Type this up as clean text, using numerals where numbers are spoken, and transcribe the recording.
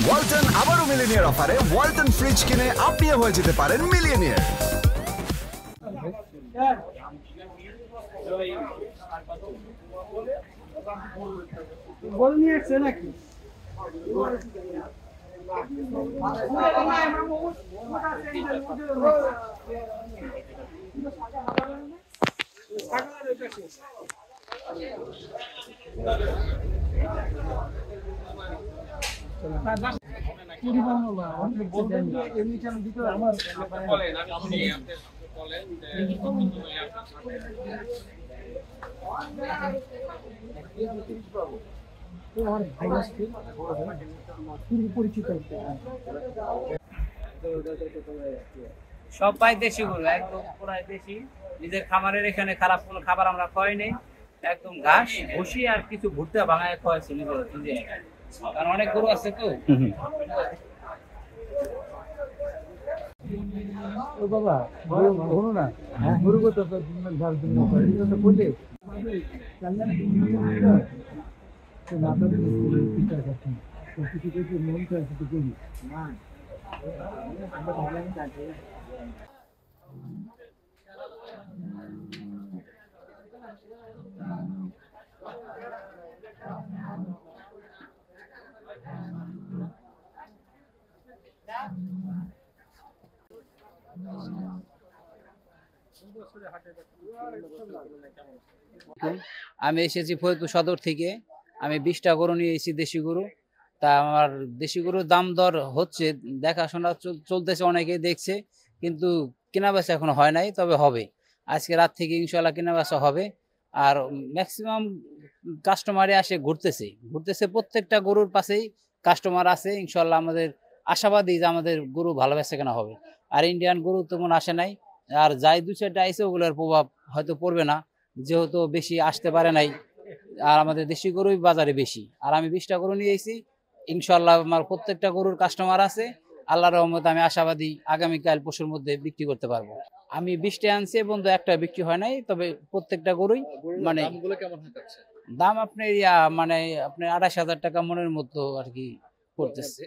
ওয়ালটন আবারও মিলিনিয়ার অফারে ওয়ালটন ফ্রিজ কিনে আপনিও হয়ে যেতে পারেন মিলিয়নিয়ার। সবাই দেশি গরু, একদম পুরাই দেশি। নিজের খামারের এখানে খারাপ কোনো খাবার আমরা খাওয়াই নেই, একদম ঘাস ভুসি আর কিছু ভুট্টা ভাঙায় খাওয়াইছি নিজে, কারণ অনেক গরু আছে তো। ও বাবা হলো না গরু কত ঘাস দিন বলে আমি এসেছি ফরিদপুর সদর থেকে। আমি 20টা গরু নিয়ে এসেছি, দেশি গরু। তা আমার দেশি গরুর দাম দর হচ্ছে, দেখাশোনা চলতেছে, অনেকেই দেখছে, কিন্তু কেনা বেচা এখনো হয় নাই, তবে হবে। আজকে রাত থেকে ইনশাল্লাহ কেনা বেচা হবে। আর ম্যাক্সিমাম কাস্টমারই আসে, ঘুরতেছে প্রত্যেকটা গরুর পাশেই কাস্টমার আছে। ইনশাল্লাহ আমাদের আশাবাদী যে আমাদের গরু ভালো বেচা কেনা হবে। আর ইন্ডিয়ান গরু তেমন আসে নাই, আর যাই 2-4টা আইসে ওগুলোর প্রভাব হয়তো পড়বে না, যেহেতু বেশি আসতে পারে নাই। আর আমাদের দেশি গরুই বাজারে বেশি। আর আমি 20টা গরু নিয়ে এসেছি, ইনশাল্লাহ আমার প্রত্যেকটা গরুর কাস্টমার আছে। আল্লাহর রহমতে আমি আশাবাদী আগামীকাল পরশুর মধ্যে বিক্রি করতে পারবো। আমি 20টা আনছি, বন্ধু একটা বিক্রি হয় নাই, তবে প্রত্যেকটা গরুই মানে দাম আপনার মানে আপনার 28,000 টাকা মনের মতো আর কি করতেছে।